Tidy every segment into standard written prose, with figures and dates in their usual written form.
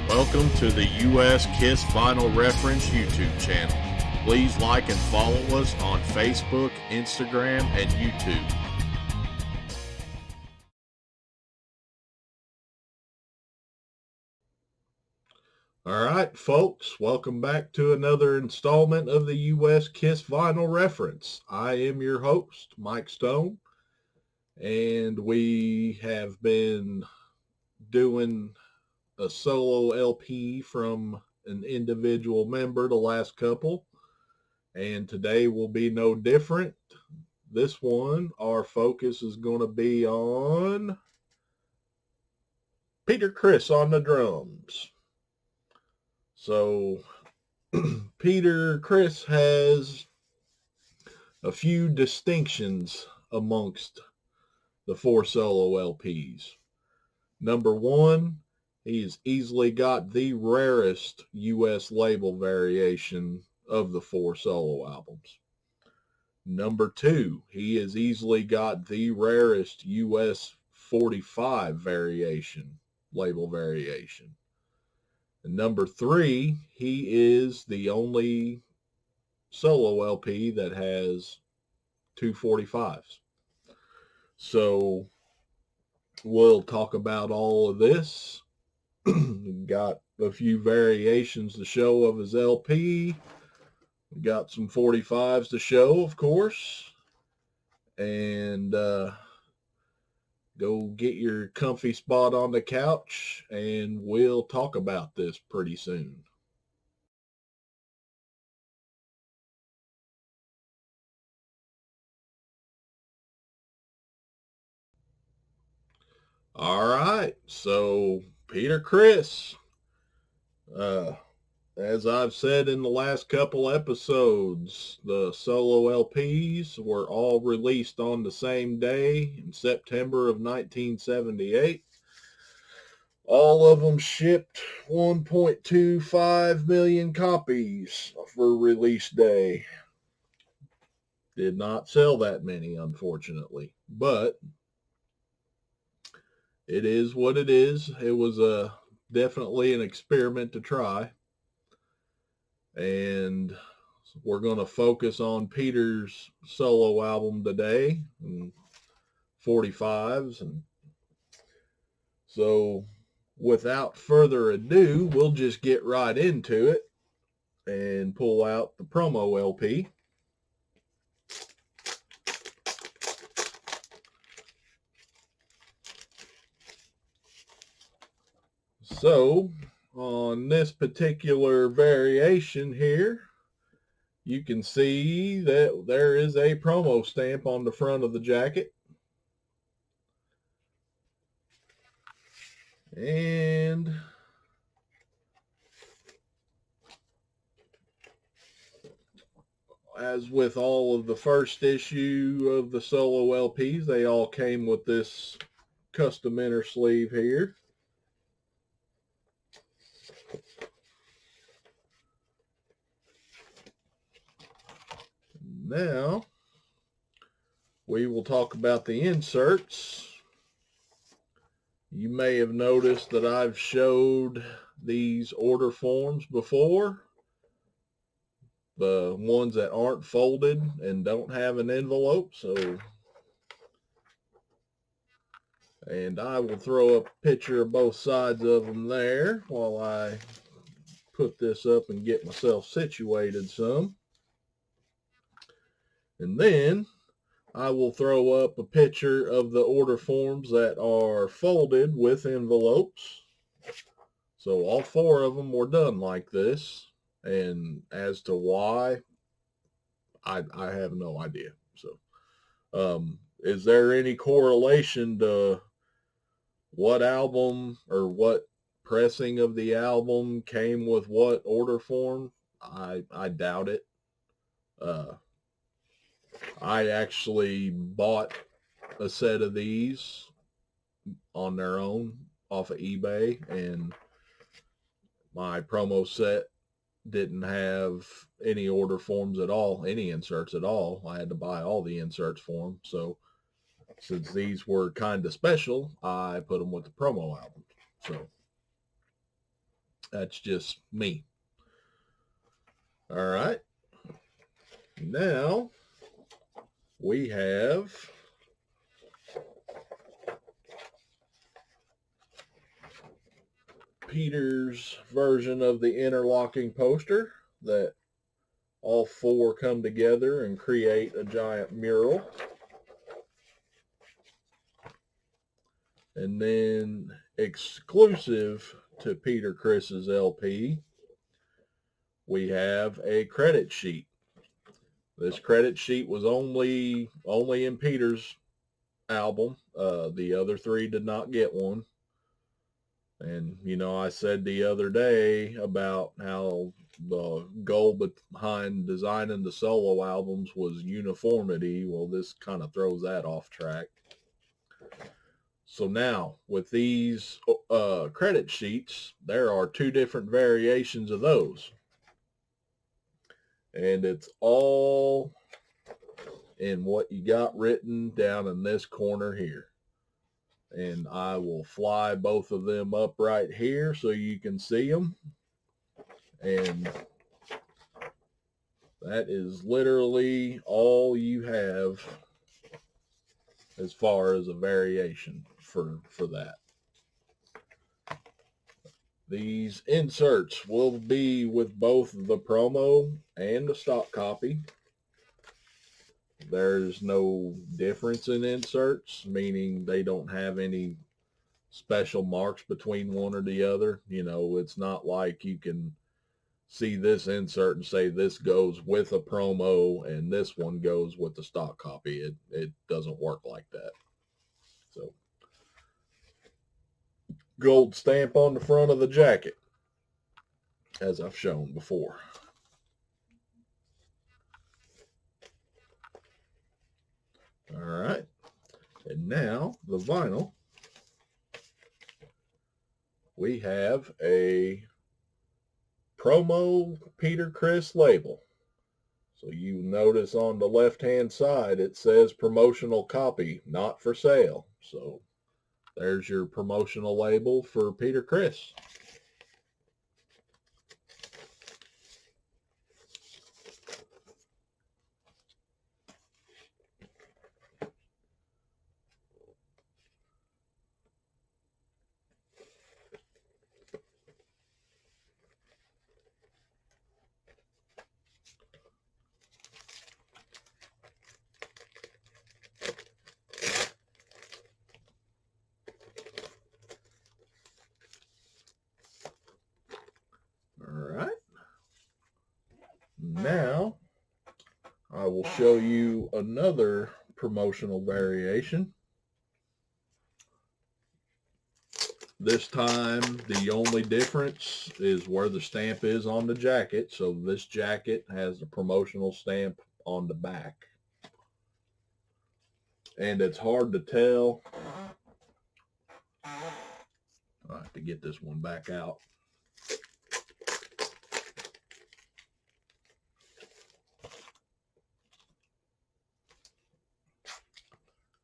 Welcome to the U.S. Kiss Vinyl Reference YouTube channel. Please like and follow us on Facebook, Instagram, and YouTube. All right, folks, welcome back to another installment of the U.S. Kiss Vinyl Reference. I am your host, Mike Stone, and we have been doing a solo LP from an individual member the last couple, and today will be no different. This one, our focus is going to be on Peter Criss on the drums. So Peter Criss has a few distinctions amongst the 4 solo LPs. Number one, he's easily got the rarest U.S. label variation of the 4 solo albums. Number two, he has easily got the rarest U.S. 45 label variation. And number three, he is the only solo LP that has 2 45s. So we'll talk about all of this. Got a few variations to show of his LP. Got some 45s to show, of course. And go get your comfy spot on the couch, and we'll talk about this pretty soon. All right, so Peter Criss. As I've said in the last couple episodes, the solo LPs were all released on the same day in September of 1978. All of them shipped 1.25 million copies for release day. Did not sell that many, unfortunately, but it is what it is. It was definitely an experiment to try. And we're going to focus on Peter's solo album today, and 45s. And so without further ado, we'll just get right into it and pull out the promo LP. So on this particular variation here, you can see that there is a promo stamp on the front of the jacket. And as with all of the first issue of the solo LPs, they all came with this custom inner sleeve here. Now, we will talk about the inserts. You may have noticed that I've showed these order forms before. The ones that aren't folded and don't have an envelope. And I will throw up a picture of both sides of them there while I put this up and get myself situated some. And then I will throw up a picture of the order forms that are folded with envelopes. So all 4 of them were done like this. And as to why, I have no idea. So, is there any correlation to what album or what pressing of the album came with what order form? I doubt it. I actually bought a set of these on their own off of eBay, and my promo set didn't have any order forms at all, any inserts at all. I had to buy all the inserts for them. So since these were kind of special, I put them with the promo album. So That's just me. All right. Now we have Peter's version of the interlocking poster that all four come together and create a giant mural. And then exclusive to Peter Criss's LP, we have a credit sheet. This credit sheet was only in Peter's album. The other three did not get one. And, you know, I said the other day about how the goal behind designing the solo albums was uniformity. Well, this kind of throws that off track. So now, with these credit sheets, there are two different variations of those. And it's all in what you got written down in this corner here. And I will fly both of them up right here so you can see them. And that is literally all you have as far as a variation for that. These inserts will be with both the promo and the stock copy. There's no difference in inserts, meaning they don't have any special marks between one or the other. You know, it's not like you can see this insert and say this goes with a promo and this one goes with the stock copy. It doesn't work like that. So, gold stamp on the front of the jacket, as I've shown before. All right. And now the vinyl. We have a promo Peter Criss label. So you notice on the left-hand side, it says promotional copy, not for sale. So there's your promotional label for Peter Criss. Now, I will show you another promotional variation. This time, the only difference is where the stamp is on the jacket. So this jacket has a promotional stamp on the back. And it's hard to tell. I have to get this one back out.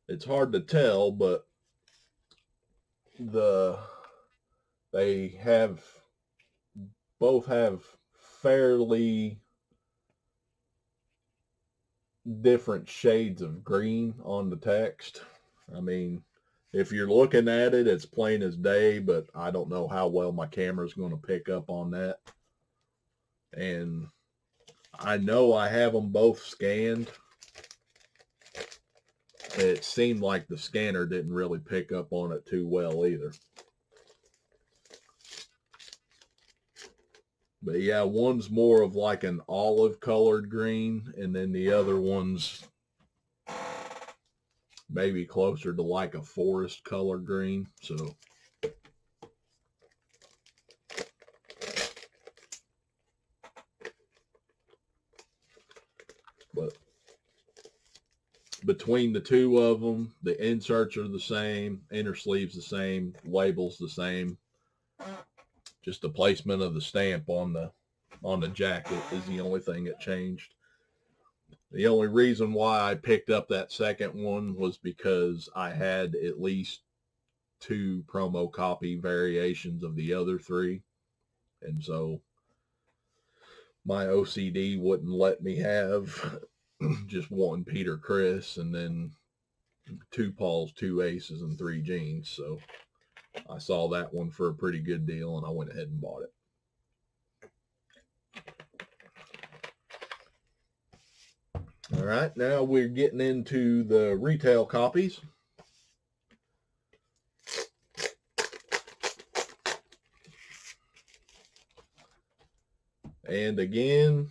It's hard to tell, but they both have fairly different shades of green on the text. I mean, if you're looking at it, it's plain as day, but I don't know how well my camera is going to pick up on that. And I know I have them both scanned. It seemed like the scanner didn't really pick up on it too well either. But yeah, one's more of like an olive colored green, and then the other one's maybe closer to like a forest color green. So but between the two of them, the inserts are the same, inner sleeves the same, labels the same. Just the placement of the stamp on the jacket is the only thing that changed. The only reason why I picked up that second one was because I had at least two promo copy variations of the other three. And so my OCD wouldn't let me have just one Peter Criss and then 2 Pauls, 2 Aces, and 3 Jeans. So I saw that one for a pretty good deal, and I went ahead and bought it. All right, now we're getting into the retail copies. And again,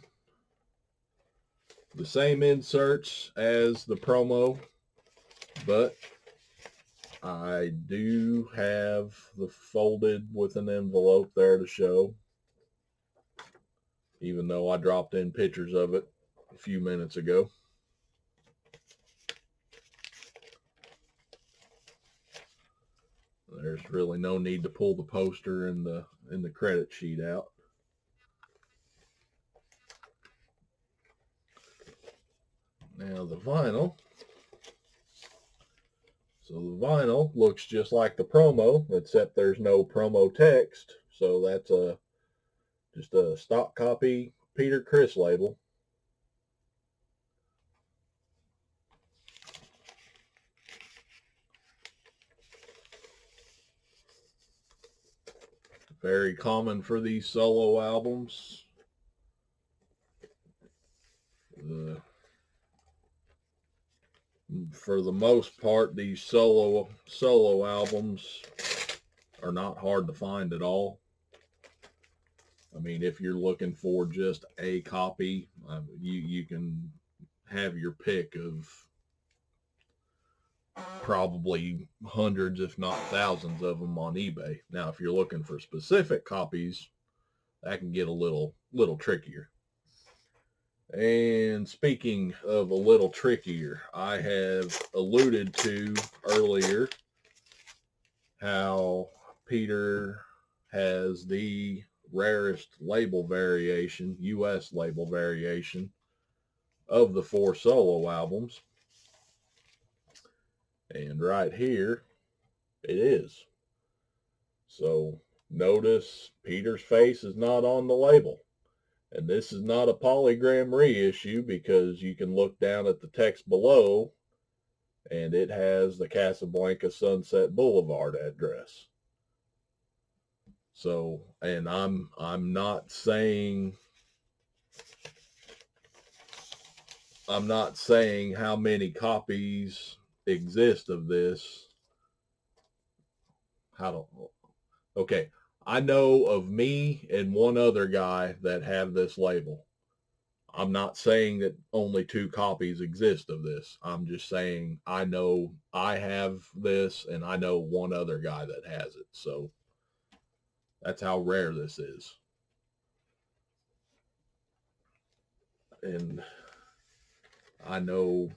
the same inserts as the promo, but I do have the folded with an envelope there to show, even though I dropped in pictures of it a few minutes ago. There's really no need to pull the poster and the credit sheet out. Now the vinyl. So the vinyl looks just like the promo, except there's no promo text. So that's just a stock copy Peter Criss label. Very common for these solo albums. For the most part, these solo albums are not hard to find at all. I mean, if you're looking for just a copy, you can have your pick of probably hundreds, if not thousands of them on eBay. Now, if you're looking for specific copies, that can get a little trickier. And speaking of a little trickier, I have alluded to earlier how Peter has the rarest label variation, US label variation, of the 4 solo albums. And right here, it is. So notice Peter's face is not on the label. And this is not a polygram reissue because you can look down at the text below and it has the Casablanca Sunset Boulevard address. So, and I'm not saying how many copies exist of this. Okay, I know of me and one other guy that have this label. I'm not saying that only 2 copies exist of this. I'm just saying I know I have this and I know one other guy that has it. So that's how rare this is. And I know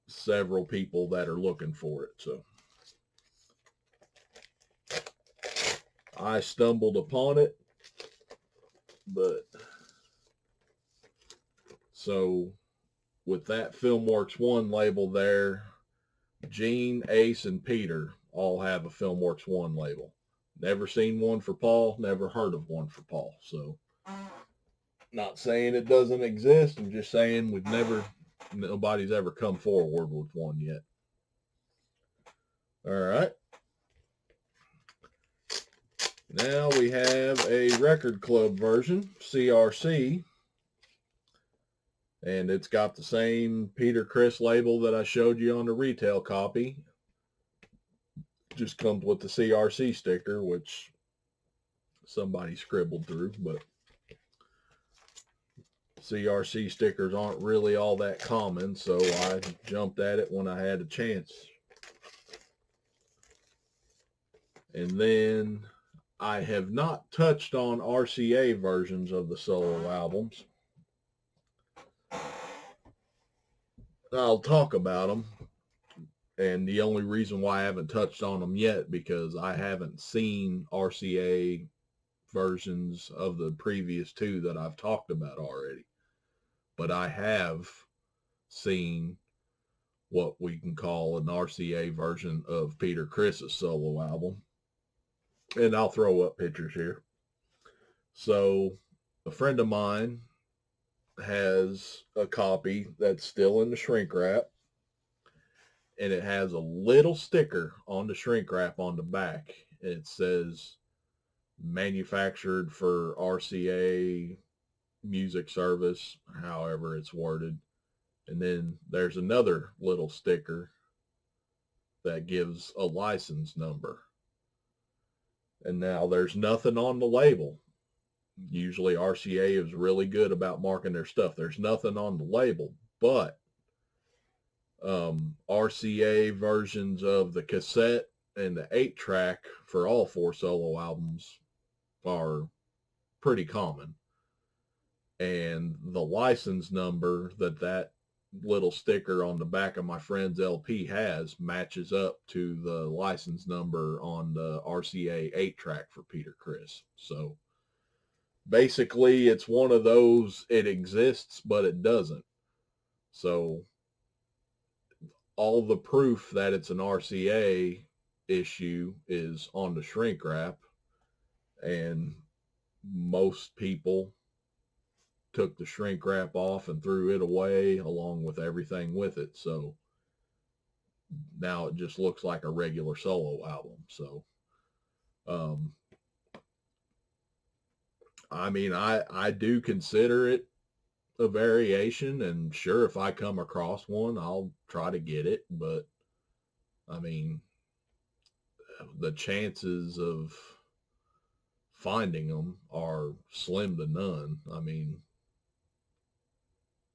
several people that are looking for it. So I stumbled upon it, but so with that Filmworks 1 label there, Gene, Ace, and Peter all have a Filmworks 1 label. Never seen one for Paul, never heard of one for Paul. So not saying it doesn't exist, I'm just saying nobody's ever come forward with one yet. All right. Now we have a Record Club version, CRC. And it's got the same Peter Criss label that I showed you on the retail copy. Just comes with the CRC sticker, which somebody scribbled through, but CRC stickers aren't really all that common, so I jumped at it when I had a chance. And then I have not touched on RCA versions of the solo albums. I'll talk about them. And the only reason why I haven't touched on them yet, because I haven't seen RCA versions of the previous 2 that I've talked about already. But I have seen what we can call an RCA version of Peter Criss's solo album. And I'll throw up pictures here. So a friend of mine has a copy that's still in the shrink wrap, and it has a little sticker on the shrink wrap on the back. It says manufactured for RCA music service, however it's worded. And then there's another little sticker that gives a license number. And now there's nothing on the label. Usually RCA is really good about marking their stuff. There's nothing on the label, but RCA versions of the cassette and the 8-track for all 4 solo albums are pretty common. And the license number that little sticker on the back of my friend's LP has matches up to the license number on the RCA 8-track for Peter Criss. So basically it's one of those, it exists, but it doesn't. So all the proof that it's an RCA issue is on the shrink wrap, and most people took the shrink wrap off and threw it away along with everything with it. So now it just looks like a regular solo album. So, I mean, I do consider it a variation, and sure, if I come across one, I'll try to get it. But I mean, the chances of finding them are slim to none. I mean,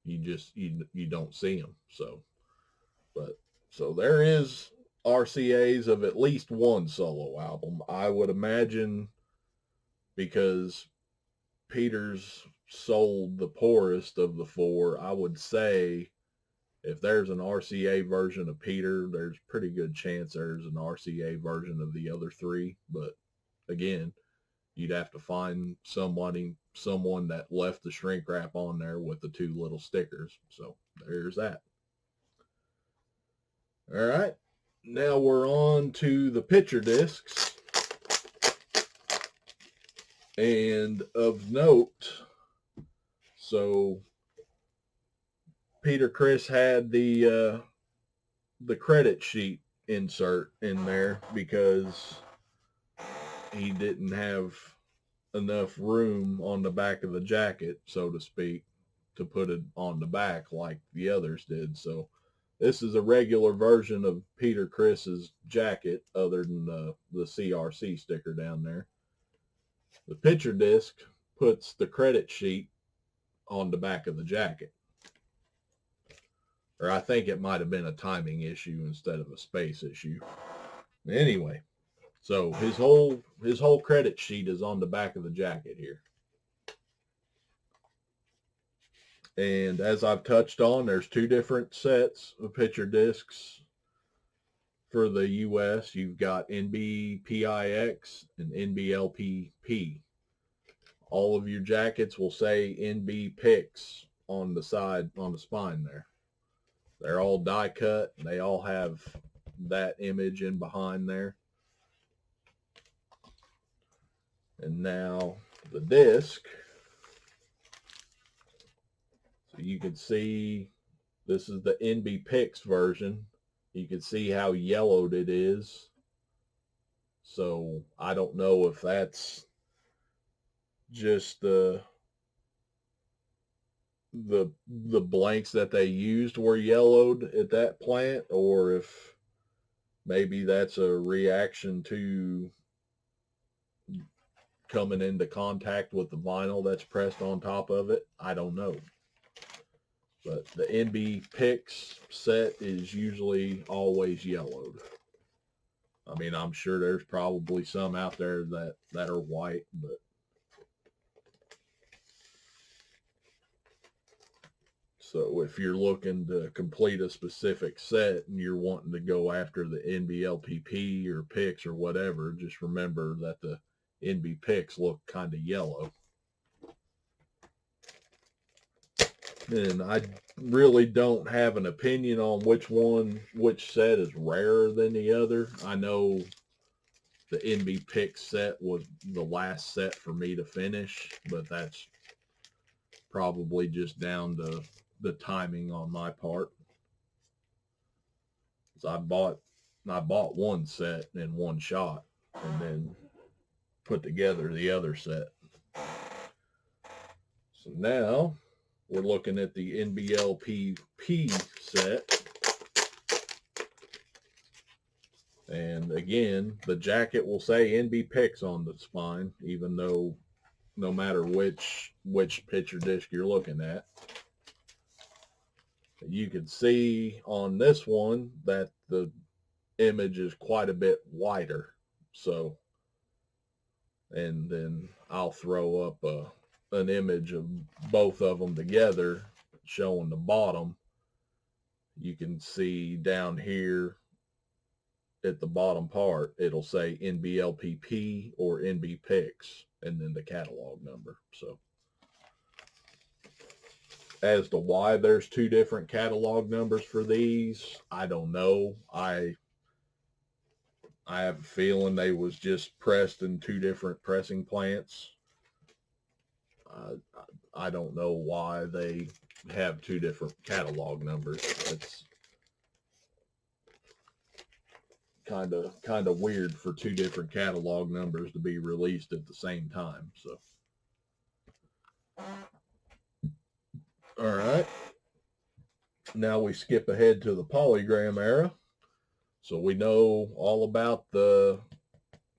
you don't see them. So, but so there is RCAs of at least one solo album, I would imagine, because Peter's sold the poorest of the 4. I would say if there's an RCA version of Peter, there's pretty good chance there's an RCA version of the other 3. But again, you'd have to find someone that left the shrink wrap on there with the 2 little stickers. So there's that. All right. Now we're on to the picture discs. And of note, so Peter Criss had the credit sheet insert in there because he didn't have enough room on the back of the jacket, so to speak, to put it on the back like the others did. So this is a regular version of Peter Criss's jacket other than the CRC sticker down there. The picture disc puts the credit sheet on the back of the jacket. Or I think it might have been a timing issue instead of a space issue. Anyway, so his whole credit sheet is on the back of the jacket here. And as I've touched on, there's 2 different sets of picture discs for the US. You've got NBPIX and NBLPP. All of your jackets will say NBPIX on the side, on the spine there. They're all die cut. They all have that image in behind there. And now the disc. So you can see this is the NBPIX version. You can see how yellowed it is. So I don't know if that's just the blanks that they used were yellowed at that plant, or if maybe that's a reaction to coming into contact with the vinyl that's pressed on top of it. I don't know. But the NBPIX set is usually always yellowed. I mean, I'm sure there's probably some out there that are white, but so if you're looking to complete a specific set and you're wanting to go after the NBLPP or PIX or whatever, just remember that the NBPIX look kind of yellow. And I really don't have an opinion on which set is rarer than the other. I know the NB Picks set was the last set for me to finish, but that's probably just down to the timing on my part. So I bought one set in one shot and then put together the other set. So now we're looking at the NBLPP set. And again, the jacket will say NB Picks on the spine, even though no matter which picture disc you're looking at. You can see on this one that the image is quite a bit wider. So, and then I'll throw up an image of both of them together showing the bottom. You can see down here at the bottom part, it'll say NBLPP or NB Picks and then the catalog number. So as to why there's two different catalog numbers for these, I don't know. I have a feeling they was just pressed in two different pressing plants. I don't know why they have two different catalog numbers. It's kind of weird for two different catalog numbers to be released at the same time. So, all right. Now we skip ahead to the polygram era. So we know all about the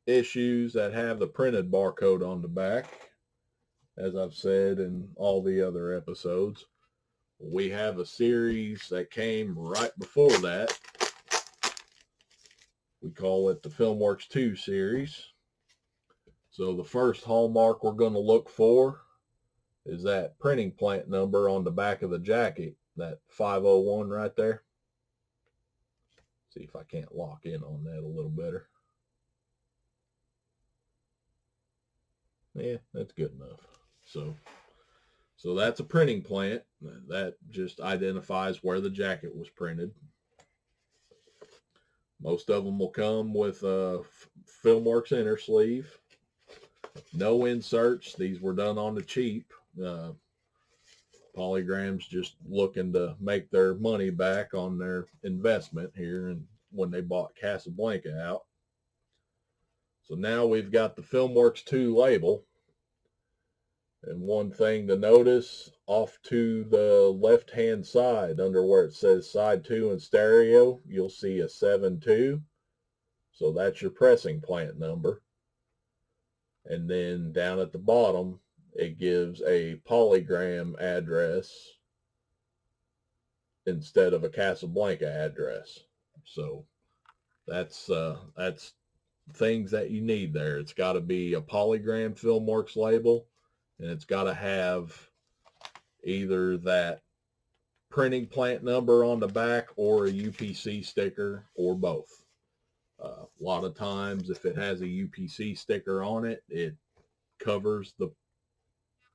issues that have the printed barcode on the back, as I've said in all the other episodes. We have a series that came right before that. We call it the Filmworks 2 series. So the first hallmark we're going to look for is that printing plant number on the back of the jacket, that 501 right there. See if I can't lock in on that a little better. Yeah, that's good enough. So that's a printing plant. That just identifies where the jacket was printed. Most of them will come with a Filmworks inner sleeve. No inserts. These were done on the cheap. Polygram's just looking to make their money back on their investment here and when they bought Casablanca out. So now we've got the Filmworks 2 label. And one thing to notice, off to the left-hand side, under where it says side 2 and stereo, you'll see a 72. So that's your pressing plant number. And then down at the bottom, it gives a polygram address instead of a Casablanca address. So that's things that you need there. It's got to be a polygram Filmworks label, and it's got to have either that printing plant number on the back or a UPC sticker or both. A lot of times, if it has a UPC sticker on it, it covers the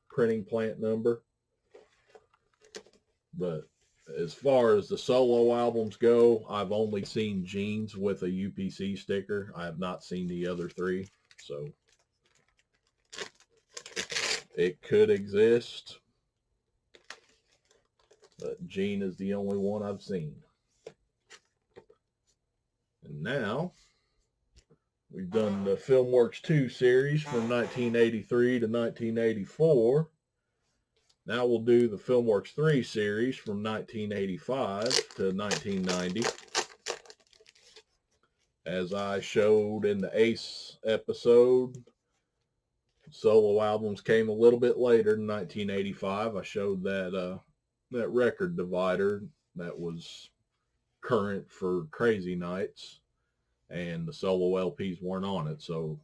printing plant number. But as far as the solo albums go, I've only seen Gene's with a UPC sticker. I have not seen the other three. So it could exist, but Gene is the only one I've seen. And now we've done the Filmworks 2 series from 1983 to 1984. Now we'll do the Filmworks 3 series from 1985 to 1990. As I showed in the Ace episode, solo albums came a little bit later in 1985. I showed that record divider that was current for Crazy Nights, and the solo LPs weren't on it. So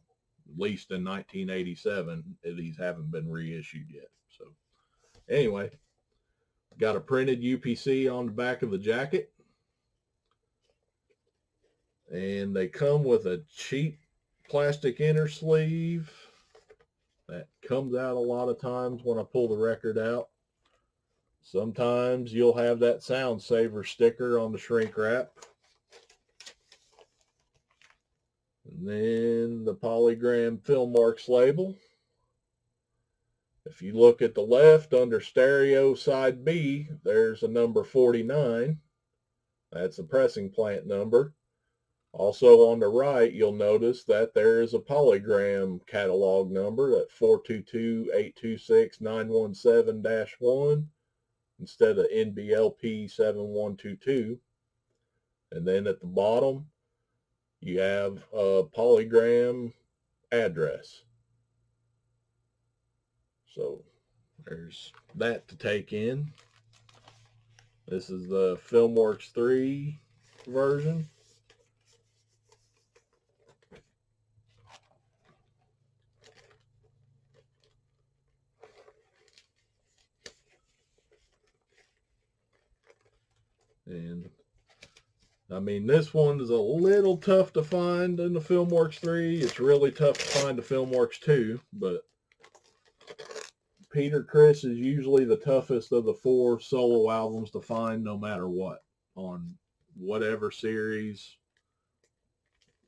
at least in 1987, these haven't been reissued yet. So anyway, got a printed UPC on the back of the jacket, and they come with a cheap plastic inner sleeve that comes out a lot of times when I pull the record out. Sometimes you'll have that Sound Saver sticker on the shrink wrap. And then the Polygram Filmworks label. If you look at the left under stereo side B, there's a number 49. That's a pressing plant number. Also on the right, you'll notice that there is a Polygram catalog number at 422-826-917-1 instead of NBLP 7122. And then at the bottom, you have a Polygram address. So there's that to take in. This is the Filmworks 3 version. And I mean, this one is a little tough to find in the Filmworks 3. It's really tough to find the Filmworks 2, but Peter Criss is usually the toughest of the 4 solo albums to find no matter what, on whatever series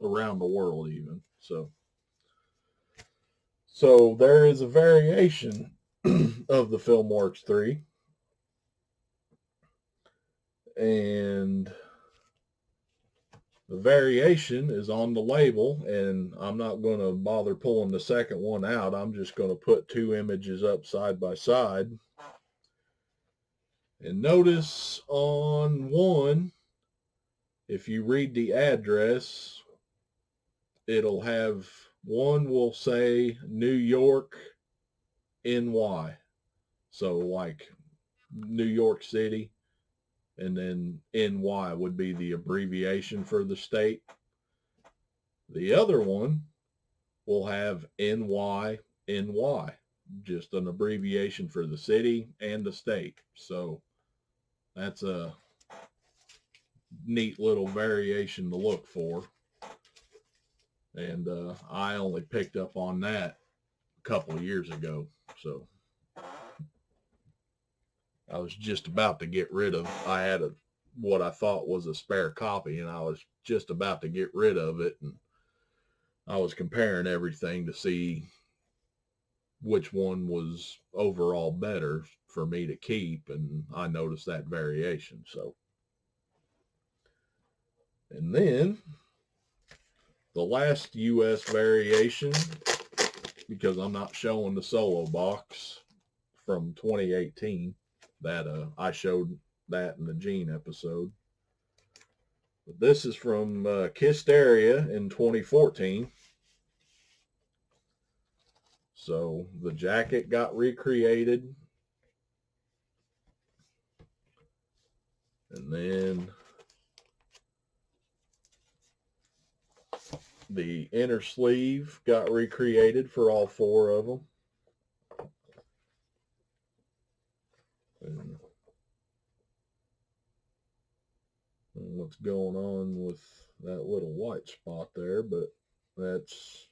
around the world even. So there is a variation of the Filmworks 3. And the variation is on the label, and I'm not going to bother pulling the second one out. I'm just going to put 2 images up side by side. And notice on one, if you read the address, it'll have, one will say New York, NY. So like New York City, and then NY would be the abbreviation for the state. The other one will have NY, just an abbreviation for the city and the state. So that's a neat little variation to look for. And I only picked up on that a couple of years ago. So I was just about to get rid of, I had what I thought was a spare copy, and I was just about to get rid of it. And I was comparing everything to see which one was overall better for me to keep, and I noticed that variation. So, and then the last US variation, because I'm not showing the solo box from 2018, that I showed that in the Gene episode. But this is from Kisteria in 2014. So the jacket got recreated. And then the inner sleeve got recreated for all 4 of them. And what's going on with that little white spot there, but that's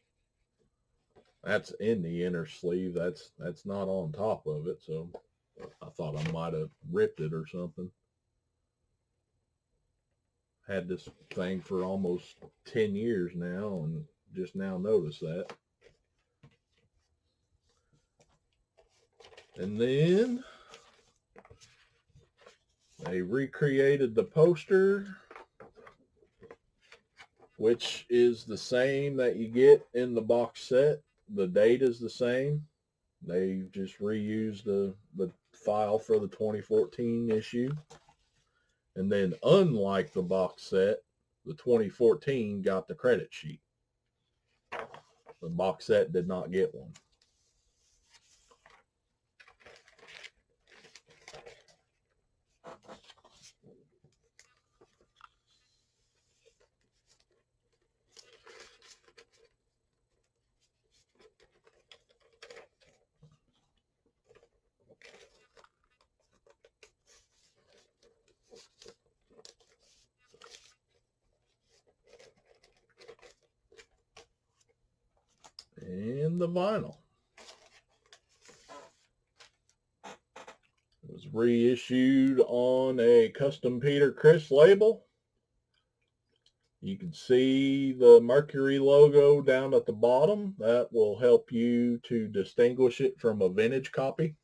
in the inner sleeve. That's not on top of it. So I thought I might have ripped it or something. Had this thing for almost 10 years now and just now noticed that. And then they recreated the poster, which is the same that you get in the box set. The date is the same. They just reused the file for the 2014 issue. And then, unlike the box set, the 2014 got the credit sheet. The box set did not get one. And the vinyl. It was reissued on a custom Peter Criss label. You can see the Mercury logo down at the bottom. That will help you to distinguish it from a vintage copy.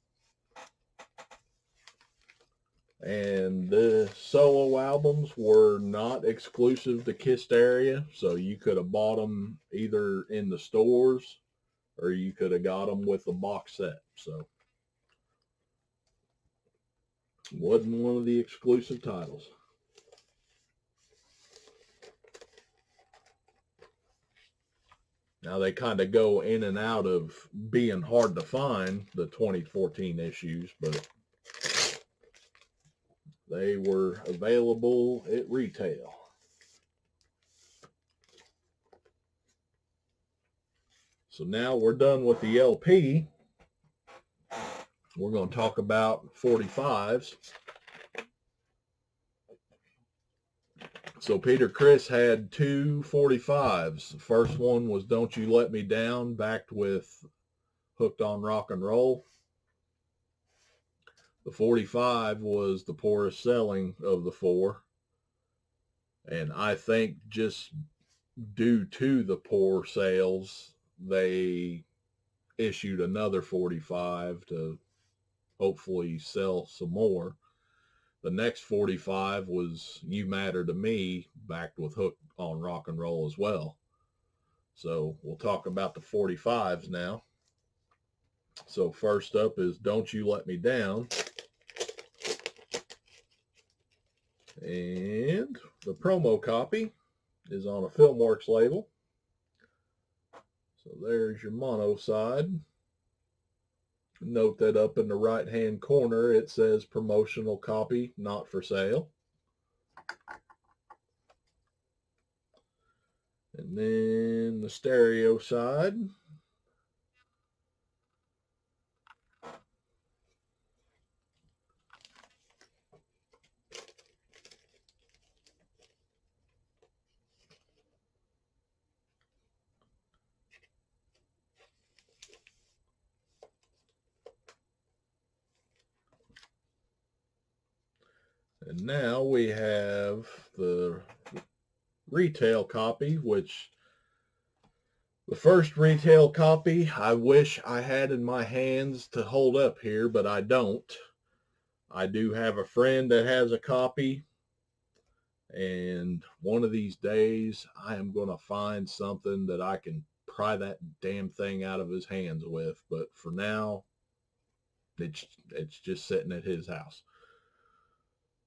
And the solo albums were not exclusive to Kiss-Area, so you could have bought them either in the stores or you could have got them with the box set. So wasn't one of the exclusive titles. Now they kind of go in and out of being hard to find, the 2014 issues, but they were available at retail. So now we're done with the LP. We're going to talk about 45s. So Peter Criss had two 45s. The first one was Don't You Let Me Down, backed with Hooked on Rock and Roll. The 45 was the poorest selling of the four. And I think just due to the poor sales, they issued another 45 to hopefully sell some more. The next 45 was You Matter to Me, backed with Hooked on Rock and Roll as well. So we'll talk about the 45s now. So first up is Don't You Let Me Down. And the promo copy is on a Filmworks label. So there's your mono side. Note that up in the right-hand corner, it says promotional copy, not for sale. And then the stereo side. And now we have the retail copy, which the first retail copy I wish I had in my hands to hold up here, but I don't. I do have a friend that has a copy, and one of these days I am going to find something that I can pry that damn thing out of his hands with. But for now, it's just sitting at his house.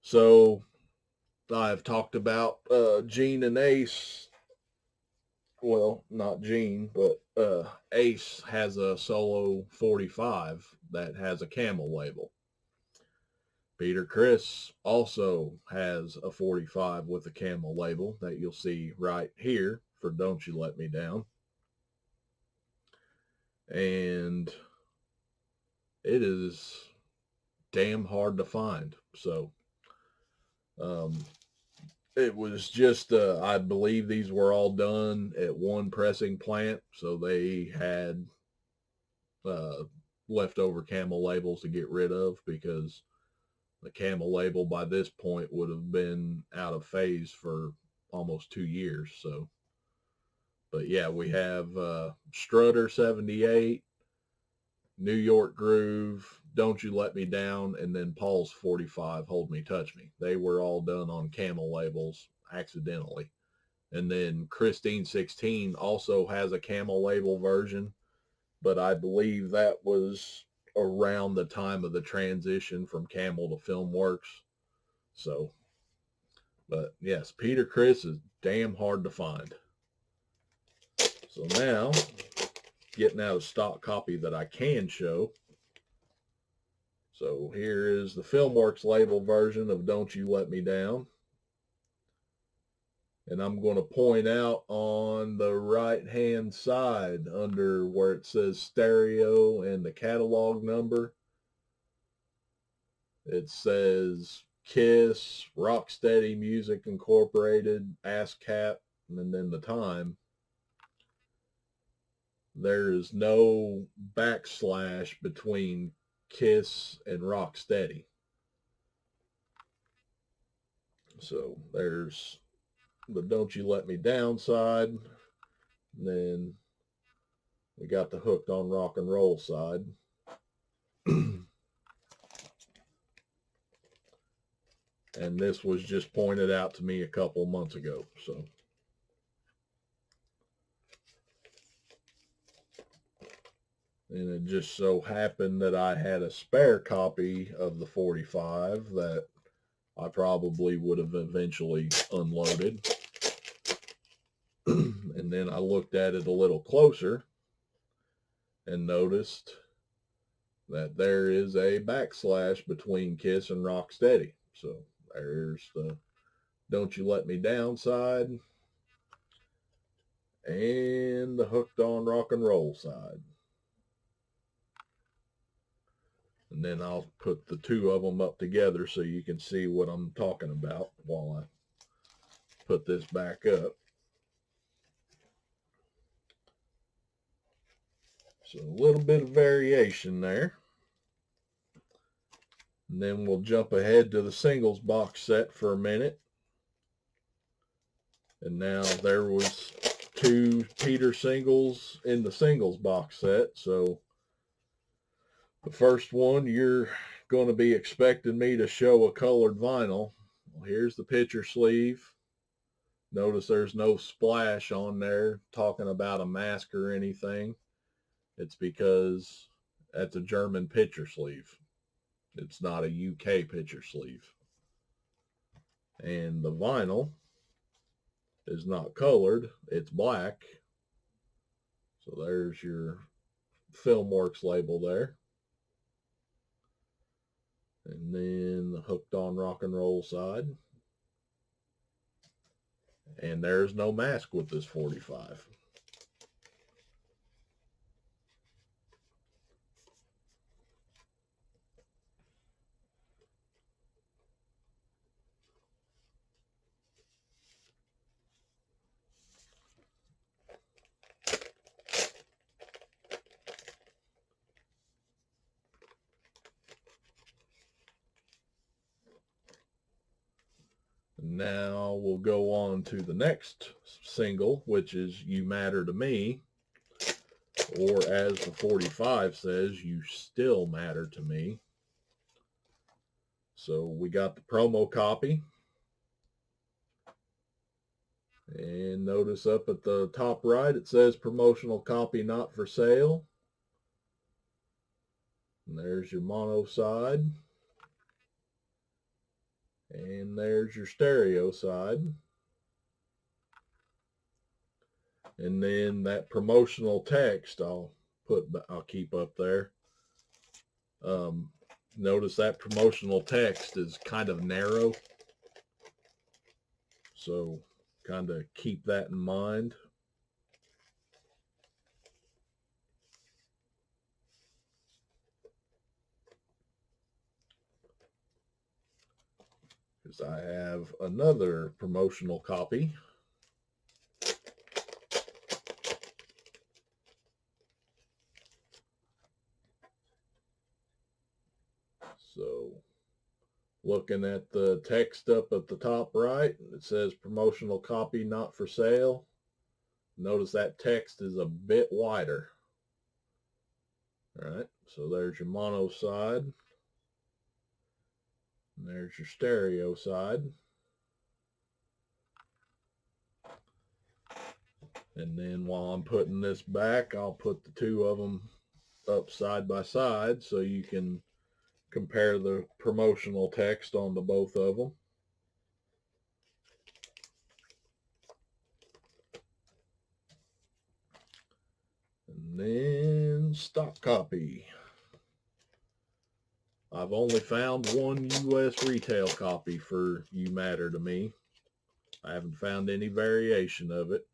So I've talked about Gene and Ace. Well, not Gene, but Ace has a solo 45 that has a camel label. Peter Criss also has a 45 with a camel label that you'll see right here for Don't You Let Me Down. And it is damn hard to find. So it was just, I believe these were all done at one pressing plant. So they had leftover camel labels to get rid of, because the camel label by this point would have been out of phase for almost 2 years. So, but yeah, we have Strutter 78, New York Groove, Don't You Let Me Down, and then Paul's 45, Hold Me, Touch Me. They were all done on camel labels accidentally. And then Christine 16 also has a camel label version, but I believe that was around the time of the transition from Camel to Filmworks. So, but yes, Peter Criss is damn hard to find. So now, getting out a stock copy that I can show. So here is the Filmworks label version of Don't You Let Me Down. And I'm going to point out on the right-hand side under where it says stereo and the catalog number, it says Kiss, Rocksteady Music Incorporated, ASCAP, and then the time. There is no backslash between Kiss and Rocksteady. So there's the Don't You Let Me Down side. And then we got the Hooked on Rock and Roll side. And this was just pointed out to me a couple months ago. So, and it just so happened that I had a spare copy of the 45 that I probably would have eventually unloaded. And then I looked at it a little closer and noticed that there is a backslash between Kiss and Rocksteady. So there's the Don't You Let Me Down side and the Hooked on Rock and Roll side. And then I'll put the two of them up together so you can see what I'm talking about while I put this back up. So a little bit of variation there. And then we'll jump ahead to the singles box set for a minute. And now there was 2 Peter singles in the singles box set. So the first one, you're going to be expecting me to show a colored vinyl. Well, here's the picture sleeve. Notice there's no splash on there talking about a mask or anything. It's because that's a German picture sleeve. It's not a UK picture sleeve. And the vinyl is not colored, it's black. So there's your Filmworks label there. And then the Hooked on Rock and Roll side. And there's no mask with this 45. Now we'll go on to the next single, which is You Matter to Me, or as the 45 says, You Still Matter to Me. So we got the promo copy. And notice up at the top right, it says promotional copy not for sale. And there's your mono side. And there's your stereo side. And then that promotional text I'll keep up there. Notice that promotional text is kind of narrow. So kind of keep that in mind. Because I have another promotional copy. So looking at the text up at the top right, it says promotional copy not for sale. Notice that text is a bit wider. All right, so there's your mono side. And there's your stereo side. And then while I'm putting this back, I'll put the two of them up side by side so you can compare the promotional text on the both of them. And then stock copy. I've only found one US retail copy for You Matter to Me. I haven't found any variation of it.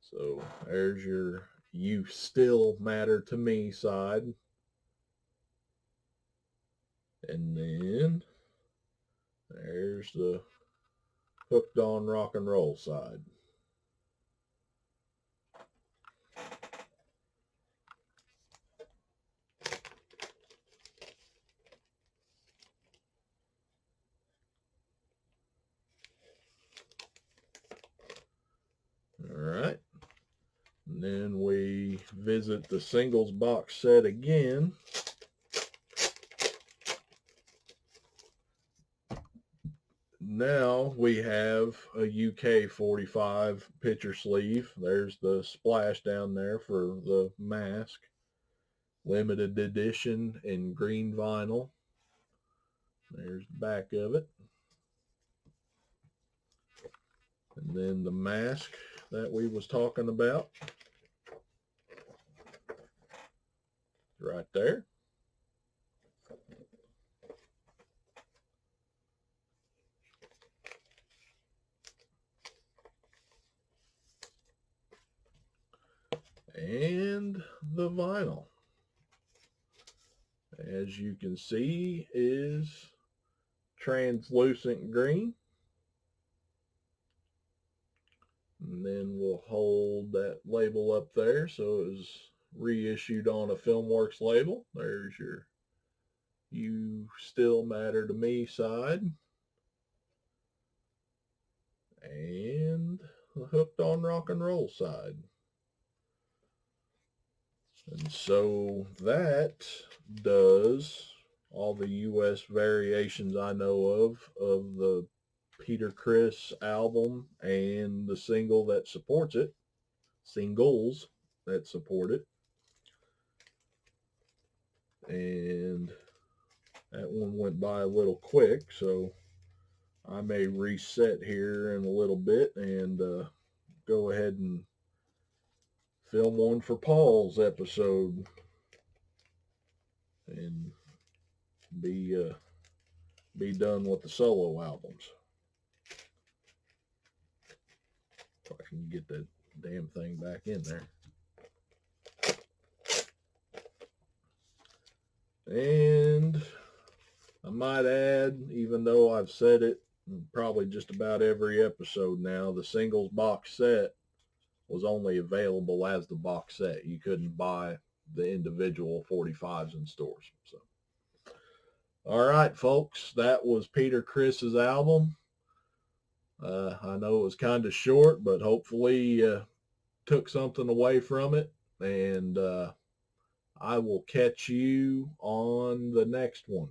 So there's your You Still Matter to Me side. And then there's the Hooked on Rock and Roll side. visit the singles box set again. Now we have a UK 45 picture sleeve. There's the splash down there for the mask. Limited edition in green vinyl. There's the back of it. And then the mask that we was talking about. Right there. And the vinyl, as you can see, is translucent green. And then we'll hold that label up there so it was reissued on a FilmWorks label. There's your "You Still Matter to Me" side. And the "Hooked on Rock and Roll" side. And so that does all the US variations I know of the Peter Criss album and the single that supports it, singles that support it. And that one went by a little quick, so I may reset here in a little bit and go ahead and film one for Paul's episode and be done with the solo albums. If I can get that damn thing back in there. And I might add, even though I've said it probably just about every episode now, the singles box set was only available as the box set. You couldn't buy the individual 45s in stores. So, all right, folks, that was Peter Criss's album. I know it was kind of short, but hopefully took something away from it. And I will catch you on the next one.